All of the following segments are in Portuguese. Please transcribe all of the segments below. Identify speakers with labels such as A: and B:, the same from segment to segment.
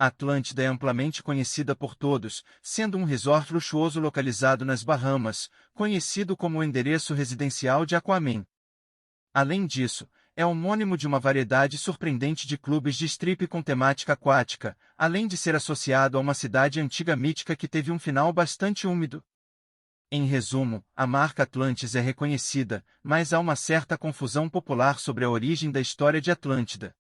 A: Atlântida é amplamente conhecida por todos, sendo um resort luxuoso localizado nas Bahamas, conhecido como o endereço residencial de Aquaman. Além disso, é homônimo de uma variedade surpreendente de clubes de strip com temática aquática, além de ser associado a uma cidade antiga mítica que teve um final bastante úmido. Em resumo, a marca Atlantis é reconhecida, mas há uma certa confusão popular sobre a origem da história de Atlântida.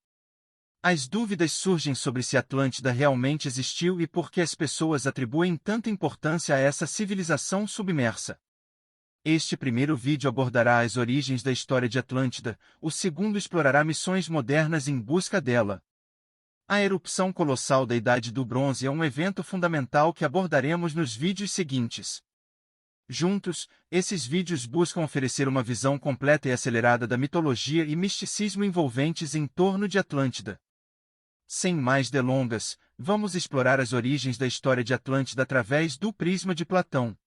A: As dúvidas surgem sobre se Atlântida realmente existiu e por que as pessoas atribuem tanta importância a essa civilização submersa. Este primeiro vídeo abordará as origens da história de Atlântida, o segundo explorará missões modernas em busca dela. A erupção colossal da Idade do Bronze é um evento fundamental que abordaremos nos vídeos seguintes. Juntos, esses vídeos buscam oferecer uma visão completa e acelerada da mitologia e misticismo envolventes em torno de Atlântida. Sem mais delongas, vamos explorar as origens da história de Atlântida através do prisma de Platão.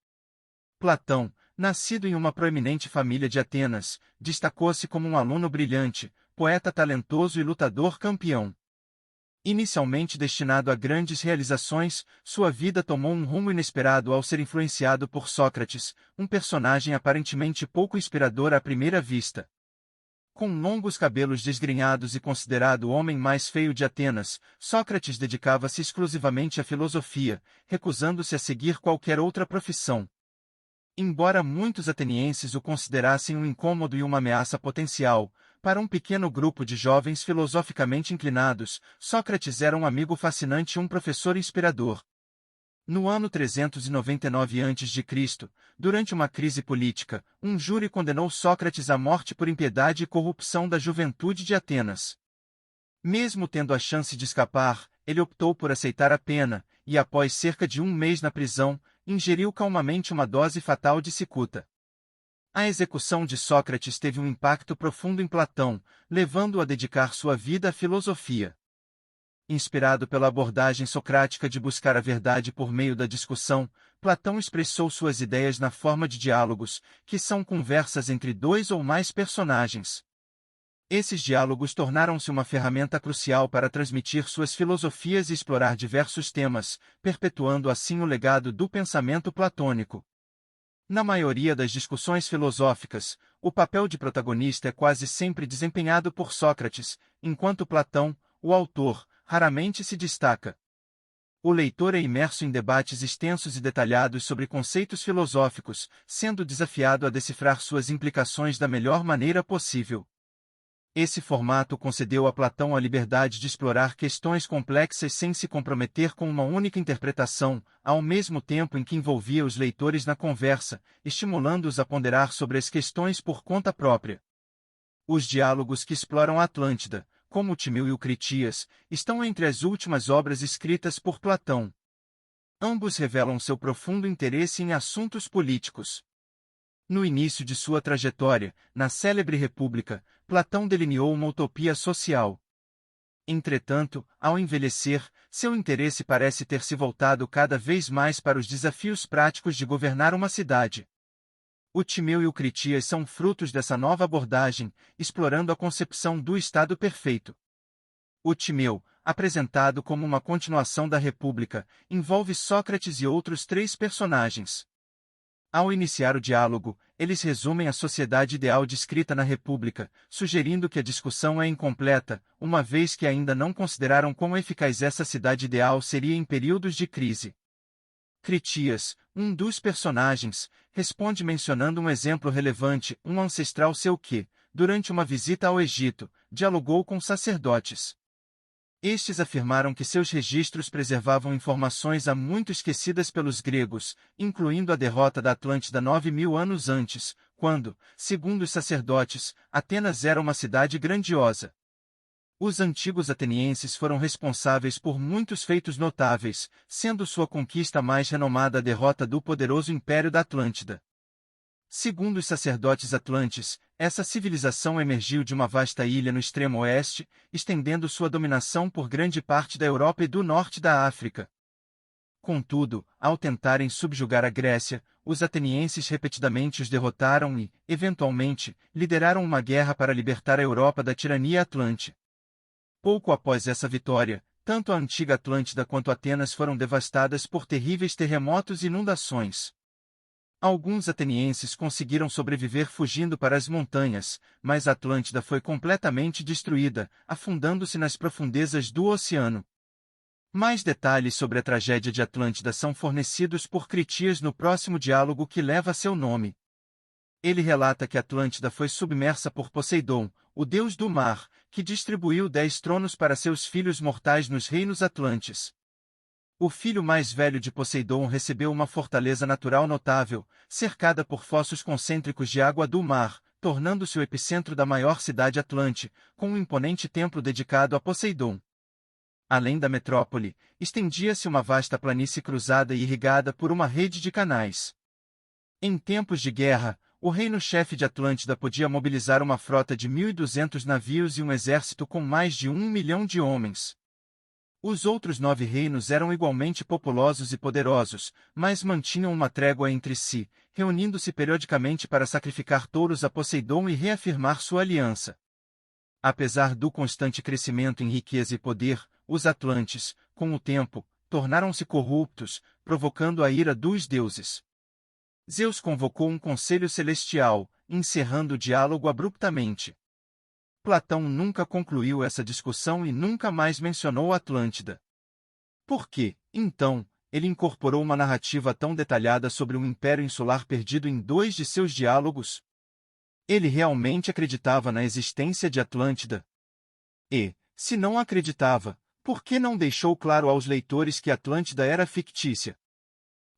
A: Platão, nascido em uma proeminente família de Atenas, destacou-se como um aluno brilhante, poeta talentoso e lutador campeão. Inicialmente destinado a grandes realizações, sua vida tomou um rumo inesperado ao ser influenciado por Sócrates, um personagem aparentemente pouco inspirador à primeira vista. Com longos cabelos desgrenhados e considerado o homem mais feio de Atenas, Sócrates dedicava-se exclusivamente à filosofia, recusando-se a seguir qualquer outra profissão. Embora muitos atenienses o considerassem um incômodo e uma ameaça potencial, para um pequeno grupo de jovens filosoficamente inclinados, Sócrates era um amigo fascinante e um professor inspirador. No ano 399 a.C., durante uma crise política, um júri condenou Sócrates à morte por impiedade e corrupção da juventude de Atenas. Mesmo tendo a chance de escapar, ele optou por aceitar a pena, e após cerca de um mês na prisão, ingeriu calmamente uma dose fatal de cicuta. A execução de Sócrates teve um impacto profundo em Platão, levando-o a dedicar sua vida à filosofia. Inspirado pela abordagem socrática de buscar a verdade por meio da discussão, Platão expressou suas ideias na forma de diálogos, que são conversas entre dois ou mais personagens. Esses diálogos tornaram-se uma ferramenta crucial para transmitir suas filosofias e explorar diversos temas, perpetuando assim o legado do pensamento platônico. Na maioria das discussões filosóficas, o papel de protagonista é quase sempre desempenhado por Sócrates, enquanto Platão, o autor, raramente se destaca. O leitor é imerso em debates extensos e detalhados sobre conceitos filosóficos, sendo desafiado a decifrar suas implicações da melhor maneira possível. Esse formato concedeu a Platão a liberdade de explorar questões complexas sem se comprometer com uma única interpretação, ao mesmo tempo em que envolvia os leitores na conversa, estimulando-os a ponderar sobre as questões por conta própria. Os diálogos que exploram a Atlântida, como o Timeu e o Critias, estão entre as últimas obras escritas por Platão. Ambos revelam seu profundo interesse em assuntos políticos. No início de sua trajetória, na célebre República, Platão delineou uma utopia social. Entretanto, ao envelhecer, seu interesse parece ter se voltado cada vez mais para os desafios práticos de governar uma cidade. O Timeu e o Critias são frutos dessa nova abordagem, explorando a concepção do Estado perfeito. O Timeu, apresentado como uma continuação da República, envolve Sócrates e outros três personagens. Ao iniciar o diálogo, eles resumem a sociedade ideal descrita na República, sugerindo que a discussão é incompleta, uma vez que ainda não consideraram quão eficaz essa cidade ideal seria em períodos de crise. Critias, um dos personagens, responde mencionando um exemplo relevante, um ancestral seu que, durante uma visita ao Egito, dialogou com sacerdotes. Estes afirmaram que seus registros preservavam informações há muito esquecidas pelos gregos, incluindo a derrota da Atlântida 9.000 anos antes, quando, segundo os sacerdotes, Atenas era uma cidade grandiosa. Os antigos atenienses foram responsáveis por muitos feitos notáveis, sendo sua conquista mais renomada a derrota do poderoso Império da Atlântida. Segundo os sacerdotes atlantes, essa civilização emergiu de uma vasta ilha no extremo oeste, estendendo sua dominação por grande parte da Europa e do norte da África. Contudo, ao tentarem subjugar a Grécia, os atenienses repetidamente os derrotaram e, eventualmente, lideraram uma guerra para libertar a Europa da tirania atlante. Pouco após essa vitória, Tanto a antiga Atlântida quanto Atenas foram devastadas por terríveis terremotos e inundações. Alguns atenienses conseguiram sobreviver fugindo para as montanhas, mas a Atlântida foi completamente destruída, afundando-se nas profundezas do oceano. Mais detalhes sobre a tragédia de Atlântida são fornecidos por Critias no próximo diálogo que leva seu nome. Ele relata que Atlântida foi submersa por Poseidon, o deus do mar, que distribuiu 10 tronos para seus filhos mortais nos reinos atlantes. O filho mais velho de Poseidon recebeu uma fortaleza natural notável, cercada por fossos concêntricos de água do mar, tornando-se o epicentro da maior cidade atlante, com um imponente templo dedicado a Poseidon. Além da metrópole, estendia-se uma vasta planície cruzada e irrigada por uma rede de canais. Em tempos de guerra, o reino-chefe de Atlântida podia mobilizar uma frota de 1.200 navios e um exército com mais de 1 milhão de homens. Os outros 9 reinos eram igualmente populosos e poderosos, mas mantinham uma trégua entre si, reunindo-se periodicamente para sacrificar touros a Poseidon e reafirmar sua aliança. Apesar do constante crescimento em riqueza e poder, os atlantes, com o tempo, tornaram-se corruptos, provocando a ira dos deuses. Zeus convocou um conselho celestial, encerrando o diálogo abruptamente. Platão nunca concluiu essa discussão e nunca mais mencionou Atlântida. Por que, então, ele incorporou uma narrativa tão detalhada sobre um império insular perdido em 2 de seus diálogos? Ele realmente acreditava na existência de Atlântida? E, se não acreditava, por que não deixou claro aos leitores que Atlântida era fictícia?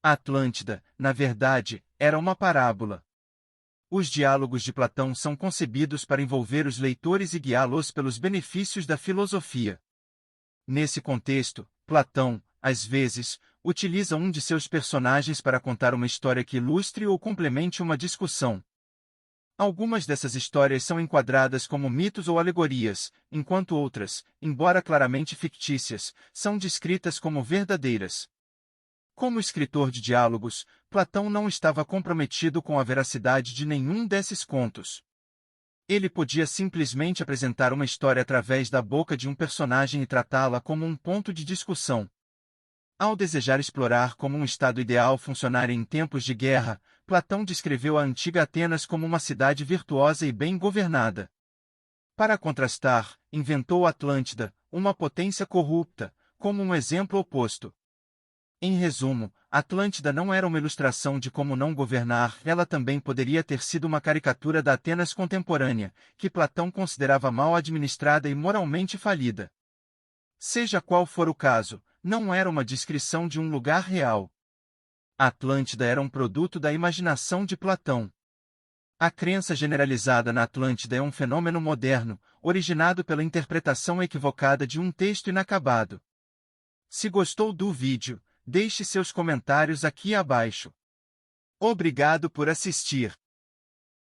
A: A Atlântida, na verdade, era uma parábola. Os diálogos de Platão são concebidos para envolver os leitores e guiá-los pelos benefícios da filosofia. Nesse contexto, Platão, às vezes, utiliza um de seus personagens para contar uma história que ilustre ou complemente uma discussão. Algumas dessas histórias são enquadradas como mitos ou alegorias, enquanto outras, embora claramente fictícias, são descritas como verdadeiras. Como escritor de diálogos, Platão não estava comprometido com a veracidade de nenhum desses contos. Ele podia simplesmente apresentar uma história através da boca de um personagem e tratá-la como um ponto de discussão. Ao desejar explorar como um estado ideal funcionaria em tempos de guerra, Platão descreveu a antiga Atenas como uma cidade virtuosa e bem governada. Para contrastar, inventou Atlântida, uma potência corrupta, como um exemplo oposto. Em resumo, Atlântida não era uma ilustração de como não governar, ela também poderia ter sido uma caricatura da Atenas contemporânea, que Platão considerava mal administrada e moralmente falida. Seja qual for o caso, não era uma descrição de um lugar real. Atlântida era um produto da imaginação de Platão. A crença generalizada na Atlântida é um fenômeno moderno, originado pela interpretação equivocada de um texto inacabado. Se gostou do vídeo, deixe seus comentários aqui abaixo. Obrigado por assistir.